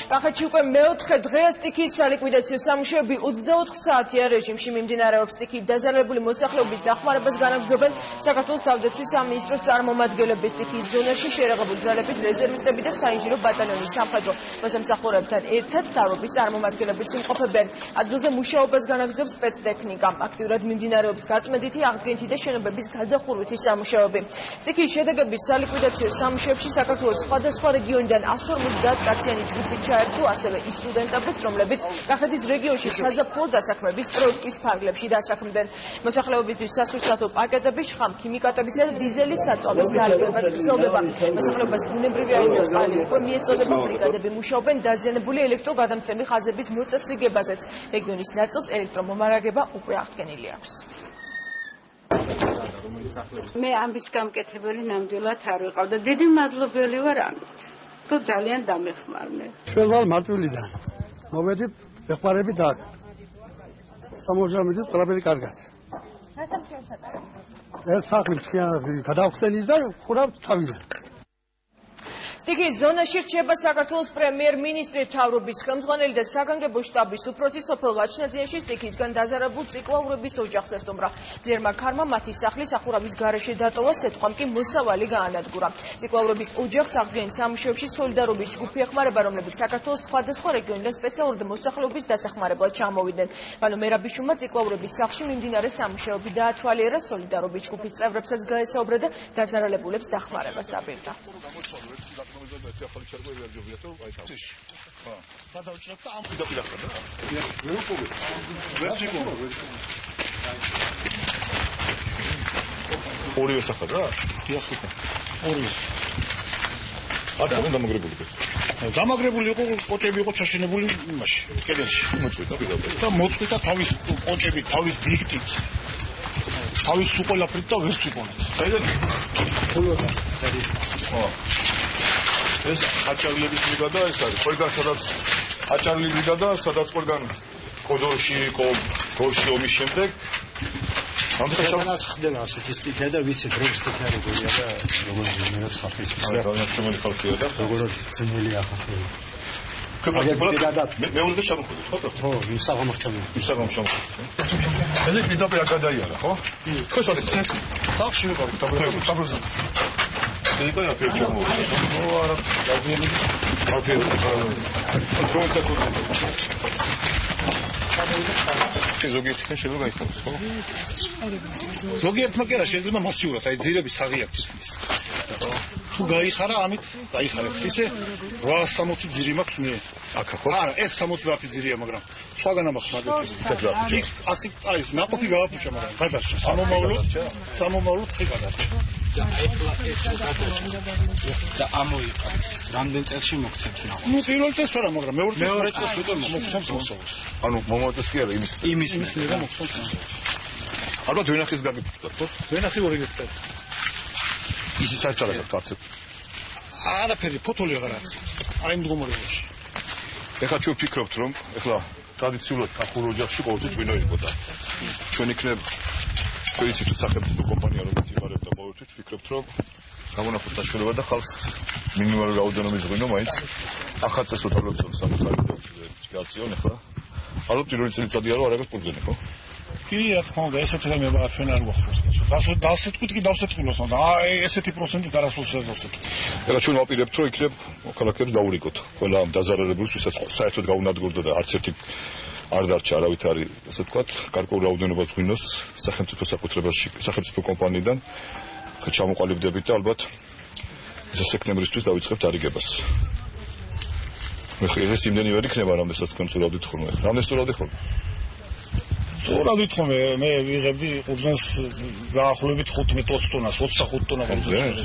კახეთში უკვე მეოთხე დღეა სტიქიის სალიკვიდაციო სამუშაოები 24 საათიან რეჟიმში მიმდინარეობს. სტიქიით დაზარალებული მოსახლეობის დახმარებას განაგრძობენ საქართველოს თავდაცვის სამინისტროს წარმომადგენლები. სტიქიის ზონაში შეერაღებული ძალების რეზერვისტები და საინჟინრო ბატალიონის სამხედრო მოსამსახურეებთან ერთად მთავრობის წარმომადგენლებიც იმყოფებიან. ადგილზე მუშაობას განაგრძობს სპეცტექნიკა. აქტიურად მიმდინარეობს გაწმენდითი, აღდგენითი და შენობების გადახურვითი სამუშაოები. სტიქიის შედეგების სალიკვიდაციო სამუშაოებში საქართველოს სხვადასხვა რეგიონიდან 150 კაციანი ჯგუფი ჩაერთო, ასევე ის სტუდენტებიც, რომლებიც კახეთის რეგიონში საზაფხულო დასაქმების პროექტის ფარგლებში დასაქმდნენ. მოსახლეობისთვის სასურსათო პაკეტების, შხამ ქიმიკატებისა და დიზელის საწვავების დალეგებაც გრძელდება. მოსახლეობას ბუნებრივი აირების წყალი უკვე მიეწოდება, ბრიგადები მუშაობენ დაზიანებული ელექტროგადამცემი ხაზების მოწესრიგებაზეც. რეგიონის ნაწილს ელექტრომომარაგება უკვე აღდგენილი აქვს. მე ამის გამკეთებელი ნამდვილად არ ვიყავ და დიდი მადლობელი ვარ ამით. თუ ძალიან დამეხმარნე. ჩვენ ვარ მარტვილიდან. მოვედით ეხმარებით აქ. სამოჟამით ტრაბელი კარგად. რა სამშობლოს ატარებთ? ეს სახლი გადავხსენით და ხურავთ თავიდან. სტიქიის ზონაში რჩება საქართველოს პრემიერ-მინისტრი, მთავრობის ხელმძღვანელი და საგანგებო შტაბის უფროსი სოფელ ვაჩნაძიანში სტიქიისგან დაზარალებულ წიკლაურების ოჯახს ესტუმრა. ძერმა ქარმა მათი სახლის სახურავის გარეშე დატოვა, სეწყვამ კი მოსავალი გაანადგურა. წიკლაურების ოჯახს აღდგენით სამუშაოებში სოლიდარობის ჯგუფი ეხმარება, რომლებიც საქართველოს სხვადასხვა რეგიონიდან სპეციალურად მოსახლეობის დასახმარებლად ჩამოვიდნენ. ბანო მერაბიშვილმა წიკლაურების სახლში მიმდინარე სამუშაოები დაათვალიერა, სოლიდარობის ჯგუფის წევრებსაც გაესაუბრა და დაზარალებულებს დახმარებას დაპირდა. ორივე სახად რა? ორივე. არ დამაგრებული. დამაგრებული იყო, კოჭები იყო ჩაშენებული იმაში, კედელში. მოწვიდა და მოწვიდა თავის კოჭები, თავის დიქტით. თავის უყოლაფრით და ვერ წუყოლით. საიდან? ეს აჭარლების ბრიგადა ეს არის. ყველგან სადაც აჭარლი ბრიგადა, სადაც ყველგან კოდორში იყო, გორში ომის შემდეგ. ამას ხდება ასეთი სტიქია და ვიცით რომ სტიქია როგორია და როგორ ძნელად ხაფის. ძალიან ხალხია და როგორ ძნელია ხაფი. მეორე და შემოხვიდეთ, ხო? ხო, ისაღამოს შემოხვიდეთ. ესე პირდაპირ გადაიარა, ხო? ხო, შევიდეთ. სახში ვიყავით, დაბრუნდა. Никогда перчому. Ну, ара, газели. ზოგიერთმა კი არა შეიძლება მასიურად, აი ძირების საღი აქვს თითქმის. თუ გაიხარა, ამით გაიხარეთ. ისე 860 ძირი მაქვს მე. აქ ხო? არა, ეს 70 ძირია, მაგრამ სხვაგან ამაქვს მაგეთი. ასი აი ნაყოფი გააფუჭა, მაგრამ გადარჩა. სამომავლოდ ხი გადარჩა. და ამოიყავს. რამდენ წელში მოგცემთ ნაყოფს? ნუ პირველ წელს არა, მაგრამ მეორე წელს უკვე მოგცემს მოსავალს. ანუ მომავალს კი არა, იმის ნება მოგცემს. ალბათ ვენახის გაგიფუჭდათ, ხო? ვენახი 2 ჰექტარი. ისიც არ წარაგებთ კაცებს. არაფერი, ფოთოლი აღარ აქვს. აი მდგომარეობაში. ეხლა ჩვენ ვფიქრობთ, რომ ეხლა ტრადიციულად კახურ ოჯახში ყოველთვის ღვინო იყო და ჩვენ იქნებ ვიცით თუ სახელმწიფო კომპანია რომელიც იღარებდა ყოველთვის ვფიქრობთ რომ გამონახოთ საშუალება და ხალხს მინიმალური რაოდენობის ღვინო მაინც ახალწელს უთავლებს სამხარებლად გაწიონ ახლა ალბათ პირველი წელიწადია რომ არ არის პრობლემა ხო? კი, რა თქმა უნდა, ესეთი რამე ჩვენ არ გვახსოვს. დავსეთქვით კი დავსეთქვილოს, და აი ესეთი პროცენტით არასდროს დავსეთქვით. ეხლა ჩვენ ვაპირებთ რომ იქნებ ქალაქებს დაურიგოთ. ყველა დაზარალებულს ვისაც საერთოდ გაუნადგურდა და არც ერთი არ დარჩა არავით არის, ასე ვთქვათ, გარკვეულ რაოდენობას ღვინოს სახელმწიფო საკუთრებაში, სახელმწიფო კომპანიიდან ჩამოყალიბდებით და ალბათ სექტემბრისთვის დავიწყებთ არიგებას. ეს იმდენი ვერ იქნება, რამდენსაც თქვენ სწორად ხოლმე. რამდენ სწორად ხოლმე? სწორად ხოლმე, მე ვიღებდი ყურძენს დაახლოებით 15-20 ტონას, 25 ტონა ყურძენს.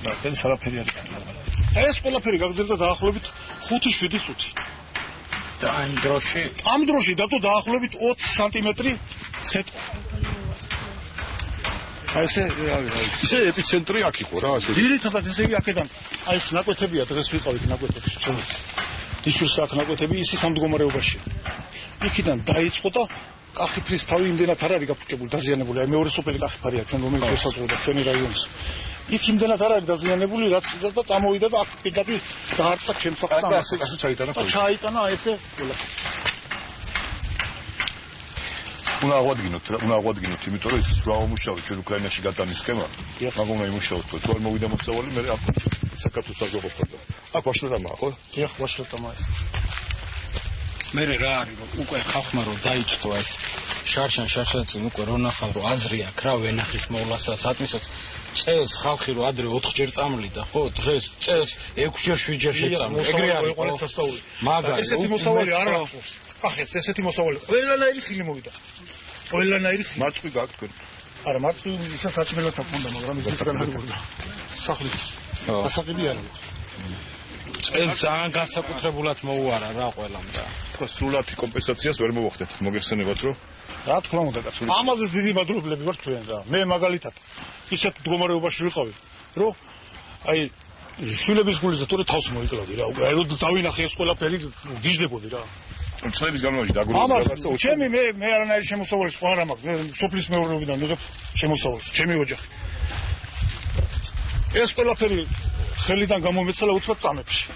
და ეს არაფერი არ იქნება. ეს ყველაფერი გაგრძელდა დაახლოებით 5-7 წუთი. და ამ დროში დათო დაახლოებით 20 სანტიმეტრი სეტყვა. აი ესე ეპიცენტრი აქ იყო რა ესე. ძირითადად ესე იგი აქედან აი ეს ნაკვეთებია დღეს ვიყავით ნაკვეთებში. დიშურს აქ ნაკვეთები ისიც ამ მდგომარეობაში. იქიდან დაიწყო და კახიფრის თავი იმდენად არ არის გაფუჭებული, დაზიანებული. აი მეორე სოფელი კახიფარია, ჩვენ რომელიც ესაზღვრება ჩვენი რაიონის. იქ იმდენად არ არის დაზიანებული, რაც და წამოვიდა და აქ პირდაპირ დაარტყა ჩემს სახლს. ასე ჩაიტანა. ჩაიტანა ესე ყველა. უნდა აღვადგინოთ, იმიტომ რომ ის რა უმუშავეთ ჩვენ უკრაინაში გადანის სქემა, მაგ უნდა იმუშაოთ, თუ არ მოვიდა მოსავალი, მე აქ საქართველოს არ გყოფოდა. აქ ვაშლეტამაა, ხო? დიახ, ვაშლეტამაა ეს. მე რა არის რომ უკვე ხალხმა რომ დაიწყო ეს შარშან უკვე რო ნახავ რომ აზრი აქვს რა ვენახის მოვლასაც ატმისოთ წელს ხალხი რომ ადრე 4 ჯერ წამლიდა ხო დღეს წელს 6 ჯერ 7 ჯერ შეწამლა ეგრე არის ყველა სასწაული მაგარი ესეთი მოსავალი არ აქვს ახეთ ესეთი მოსავალი ყველანაირი ხილი მოვიდა ყველანაირი ხილი მარცხი გაქვს თქვენ არა მარცხი ისა საჭმელად აქვს უნდა მაგრამ ის ისგან არ მოვიდა სახლის ასაკიდი არის წელს ძალიან განსაკუთრებულად მოუარა რა ყველამ და ხო სრულად კომპენსაციას ვერ მოვახდეთ მოგეხსენებათ რომ რა თქმა უნდა კაცო ამაზე დიდი მადლობლები ვარ ჩვენ რა მე მაგალითად ისეთ მდგომარეობაში ვიყავი რომ აი შვილების გულიზე თორე თავს მოიკლავდი რა უკვე რომ დავინახე ეს ყველაფერი გიждდებოდი რა წლების განმავლობაში დაგროვდა ჩემი მე არანაირი შემოსავალი სხვა არ მაქვს მე სოფლის მეურნეობიდან მიღებ შემოსავალს ჩემი ოჯახი ეს ყველაფერი ხელიდან გამომეცალა უცბად წამებში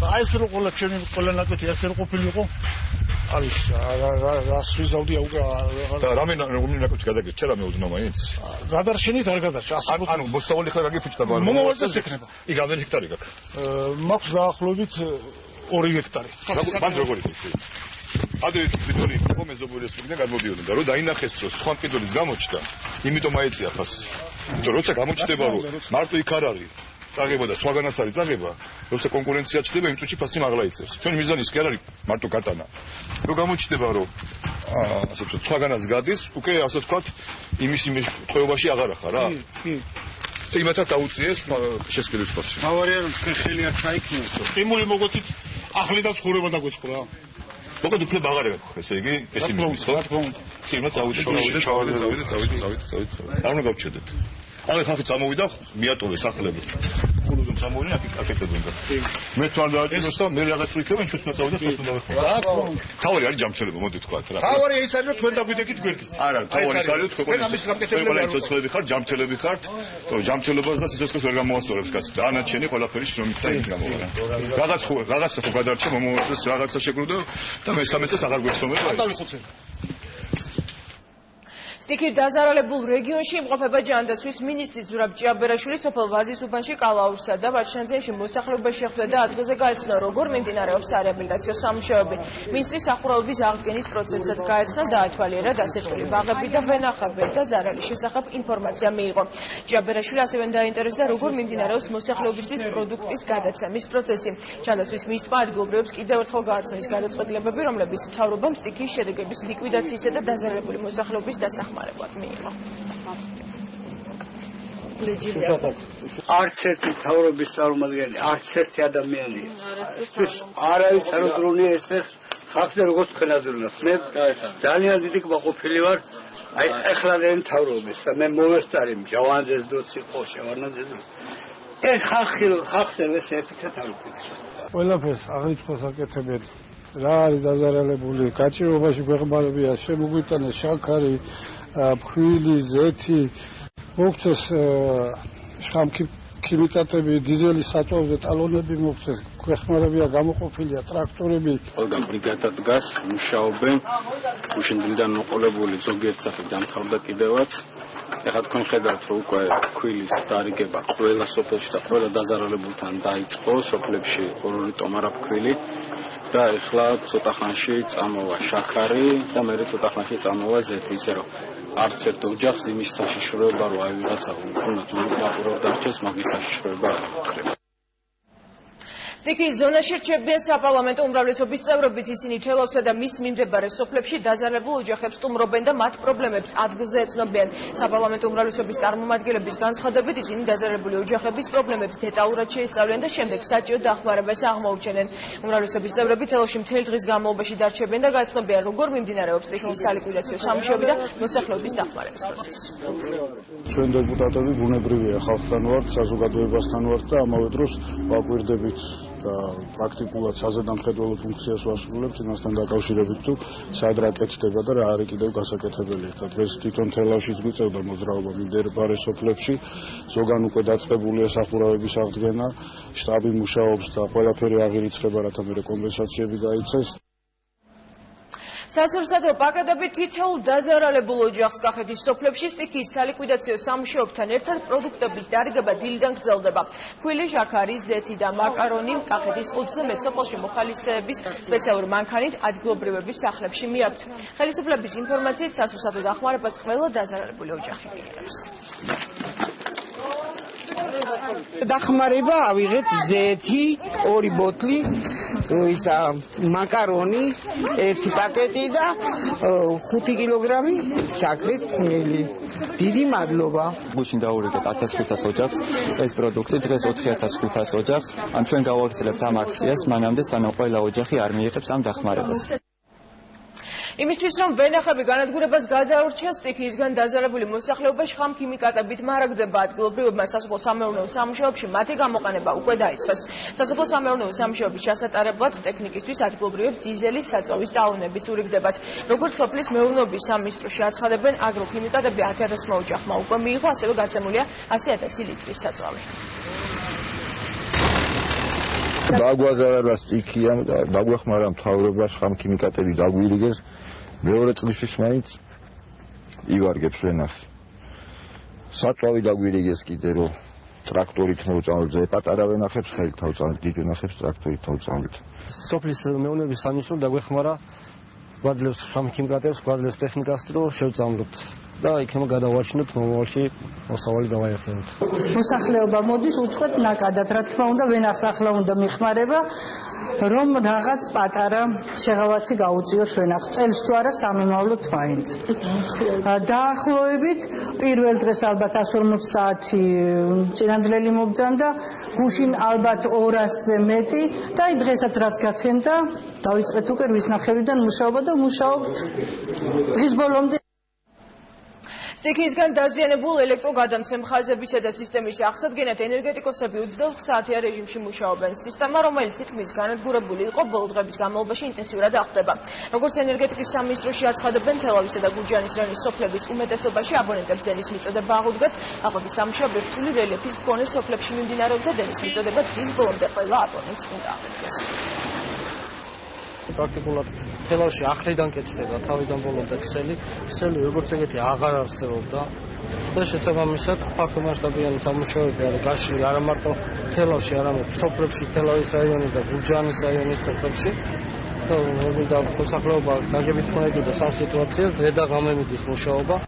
და აი ეს რო ყველა ნაკეთი ასე რო ყოფილიყო არის რა სვიზავდი უკვე და რამე ნაკეთი გადაგეჭა რამე ოდნა მაინც გადარჩენით არ გადარჩა ანუ მოსავალი ხარ გაგიფუჭდა ბარო მომავალს ექნება იქ რამდენი ჰექტარი გაქვს მაქვს დაახლოებით 2 ჰექტარი მას როგორ იქნება ადრე ვიტორი კომეზობური რესპუბლიკიდან გადმოდიოდნენ და რომ დაინახეს რომ სხვა მყიდველის გამოჩნდა იმიტომ აეწია ფასი იმიტომ როცა გამოჩნდება რომ მარტო იქ არ არის წაღება და სხვაგანაც არის წაღება როცა კონკურენცია ჩნდება იმ წუთში ფასი მაღლა იწევს ჩვენ მიზანი ის კი არ არის მარტო გატანა რომ გამოჩნდება რომ ასე ვთქვათ სხვაგანაც გადის უკვე ასე ვთქვათ იმის ტყვეობაში აღარ ახარ რა კი იმათაც აუწიეს შესყიდვის ფასი თავარია რომ თქვენ ხელი არ საიქნიოთ სტიმული მოგოთით ახლიდან ცხოვრება დაგვეწყო რა მოკლედ უფლება აღარ აქვს ესე იგი ეს იმის ხო კი იმათ წავიდეთ არ უნდა გავჩერდეთ აი ხალხი წამოვიდა მიატოვეს სახლები ხულოდან წამოვიდნენ აკეთებდნენ უნდა მე თუ არ დააჭიროს და მე რაღაც ვიქებენ ჩვენც წავიდა სულ დავეხმარა თავი არის ჯამრთელება მოდი თქვათ რა თავი ის არის რომ თქვენ დაგვიდეკით გვერდით არა თავი ის არის თქვენ ყველა ცოცხლები ხართ ჯამრთელები ხართ ჯამრთელობას და სიცოცხლეს ვერ გამოასწორებს კაცი და ანაჩენი ყველაფერი შრომით და იქ გამოვარა რაღაცა ხო გადარჩა მომავალს რაღაცა შეგროვდა და მე 13 წელს აღარ გვეცნობება ეს სტიქით დაზარალებულ რეგიონში იმყოფება ჯანდაცვის მინისტრი ზურაბ ჭიაბერაშვილი სოფელ ვაზის უბანში კალაურსა და ვაჩხანძენში მოსახლეობა შეხვდა და ადგილზე გაეცნო როგორ მიმდინარეობს სარეაბილიტაციო სამუშაოები. მინისტრის სახურავების აღდგენის პროცესსაც გაეცნო და დაათვალიერა დასეტყილი ბაღები და ვენახები და ზარალის შესახებ ინფორმაცია მიიღო. ჭიაბერაშვილი ასევე დაინტერესდა როგორ მიმდინარეობს მოსახლეობისთვის პროდუქტის გადაცემის პროცესი. ჯანდაცვის მინისტრმა ადგილობრივებს კიდევ ერთხელ გააცნო ის გადაწყვეტილებები, რომლებიც მთავრობამ სტიქის შედეგების ლიკვიდაციისა და დაზარალებული მოსახლეობის დასახმარებლად მიიღო. არც ერთი მთავრობის წარმომადგენელი, არც ერთი ადამიანი არავის არ უზრუნია ესე ხალხს როგორც თქვენ აზროვნებთ. მე ძალიან დიდი კმაყოფილი ვარ აი ეხლა და მთავრობის და მე მოვესწარი ჯავანძეს დოცი ხო შევარნაძეს ეს ხალხს ეს ეფექტად არ უყურებს. ყველაფერს აღიწყო საკეთებელი რა არის დაზარალებული გაჭირვებაში ქვეყნებია შემოგვიტანეს შაქარი ფხვილი ზეთი მოგცეს ხამქიმიკატები დიზელის საწვავზე ტალონები მოგცეს ქვეყნებია გამოყოფილია ტრაქტორები ყველგან ბრიგადა დგას მუშაობენ უშინდლიდან მოყოლებული ზოგიერთ სახით დამთავრდა კიდევაც ეხლა თქვენ ხედავთ რომ უკვე ქვილის დარიგება ყველა სოფელში და ყველა დაზარალებულთან დაიწყო სოფლებში ორი ტომარა ფქვილი და ეხლა ცოტა ხანში წამოვა შაქარი და მერე ცოტა ხანში წამოვა ზეთი ისე რომ არც ერთ ოჯახს იმის საშიშროება რომ აი ვიღაცა უნდა დაყურო დარჩეს მაგის საშიშროება არ აკრება სტიქის ზონაში რჩებიან საპარლამენტო უმრავლესობის წევრებიც ისინი თელავსა და მის მიმდებარე სოფლებში დაზარალებულ ოჯახებს სტუმრობენ და მათ პრობლემებს ადგილზე ეცნობიან. საპარლამენტო უმრავლესობის წარმომადგენლების განცხადებით ისინი დაზარალებული ოჯახების პრობლემებს დეტალურად შეისწავლიან და შემდეგ საჭირო დახმარებას აღმოუჩენენ. უმრავლესობის წევრები თელავში მთელი დღის განმავლობაში დარჩებიან და გაეცნობიან როგორ მიმდინარეობს სტიქის სალიკვიდაციო სამუშაოები და მოსახლეობის დახმარების პროცესი. ჩვენ დეპუტატები ბუნებრივია ხალხთან ვართ, საზოგადოებასთან ვართ და ამავე დროს ვაკვირდებით და პრაქტიკულად საზედამხედველო ფუნქციას ვასრულებთ იმასთან დაკავშირებით თუ სად რა კეთდება და რა არის კიდევ გასაკეთებელი. და დღეს თვითონ თელავშიც გვიწევდა მოძრაობა მიმდებარე სოფლებში, ზოგან უკვე დაწყებულია სახურავების აღდგენა, შტაბი მუშაობს და ყველაფერი აღირიცხება, რათა მერე კომპენსაციები გაიცეს. სასურსათო პაკეტები თითოეულ დაზარალებულ ოჯახს კახეთის სოფლებში სტიქიის სალიკვიდაციო სამუშაოებთან ერთად პროდუქტების დარიგება დილიდან გრძელდება. ფქვილი, შაქარი, ზეთი და მაკარონი კახეთის 20-ზე მეტ სოფელში მოხალისეების სპეციალური მანქანით ადგილობრივების სახლებში მიაქვთ. ხელისუფლების ინფორმაციით სასურსათო დახმარებას ყველა დაზარალებული ოჯახი მიიღებს. დახმარება ავიღეთ ზეთი, 2 ბოთლი, ისა მაკარონი, 1 პაკეტი და 5 კილოგრამი შაქრის ხმელი. დიდი მადლობა. გუშინ დაურიგეთ 1500 ოჯახს ეს პროდუქტი, დღეს 4500 ოჯახს. ან ჩვენ გავაგრძელებთ ამ აქციას მანამდე, სანამ ყველა ოჯახი არ მიიღებს ამ დახმარებას. იმისთვის რომ ვენახები განადგურებას გადაურჩა სტიქიისგან დაზარალებული მოსახლეობა შხამქიმიკატებით მარაგდება ადგილობრივებმა სასოფლო-სამეურნეო სამუშაოებში მათი გამოყენება უკვე დაიწყეს. სასოფლო-სამეურნეო სამუშაოების ჩასატარებლად ტექნიკისთვის ადგილობრივებს დიზელის საწვავის ტალონებიც ურიგდებათ. როგორც სოფლის მეურნეობის სამინისტროში აცხადებენ, აგროქიმიკატები 10000 ოჯახმა უკვე მიიღო, ასევე გაცემულია 100,000 ლიტრის საწვავი. დაგვაზარდა სტიქია და დაგვეხმარა მთავრობა შხამქიმიკატები დაგვირიგეს. მეორე წლისთვის მაინც ივარგებს ვენახი. საწვავი დაგვირიგეს კიდე რომ ტრაქტორით მოვწამოთ, პატარა ვენახებს ხელით თავწამოთ, დიდ ვენახებს ტრაქტორით თავწამოთ. სოფლის მეურნეობის სამინისტრო დაგვეხმარა გვაძლევს შხამქიმიკატებს, გვაძლევს ტექნიკას, რომ შევწამოთ და იქნებ გადავაჩინოთ მომავალში მოსავალი დავაერთოთ. მოსახლეობა მოდის უცხოთ ნაკადად, რა თქმა უნდა, ვენახს ახლა უნდა მიხმარება, რომ რაღაც პატარა შეღავათი გაუწიოთ ვენახს. წელს თუ არა სამიმავლოდ მაინც. დაახლოებით პირველ დღეს ალბათ 150 წინანდლელი მობძანდა, გუშინ ალბათ 200-ზე მეტი და აი დღესაც რაც გაცემდა, დავიწყეთ უკვე რვის ნახევრიდან მუშაობა და მუშაობთ დღის ბოლომდე. სტიქიისგან დაზიანებულ ელექტროგადამცემ ხაზებისა და სისტემის აღსადგენად ენერგეტიკოსები 24 საათიან რეჟიმში მუშაობენ. სისტემა, რომელიც თითქმის განადგურებული იყო, ბოლო დღების განმავლობაში ინტენსიურად აღხდება. როგორც ენერგეტიკის სამინისტროში აცხადებენ, თელავისა და გურჯაანის რაიონის სოფლების უმეტესობაში აბონენტებს დენის მიწოდება აღუდგათ. ახალგაზრდა სამუშაოები რთული რელიეფის მქონე სოფლებში მიმდინარეობს და დენის მიწოდება დღის ბოლომდე ყველა აბონენტს უნდა აღუდგეს. პრაქტიკულად თელავში ახლიდან კეთდება თავიდან ბოლომდე ქსელი როგორც ეგეთი აღარ არსებობდა და შესაბამისად ფართო მასშტაბიანი სამუშაოები არის გაშლილი არა მარტო თელავში, არამედ სოფლებში, თელავის რაიონის და გურჯაანის რაიონის სოფლებში და მოსახლეობა გაგებით მოედოდა სამ სიტუაციას დღე და ღამე მიდის მუშაობა.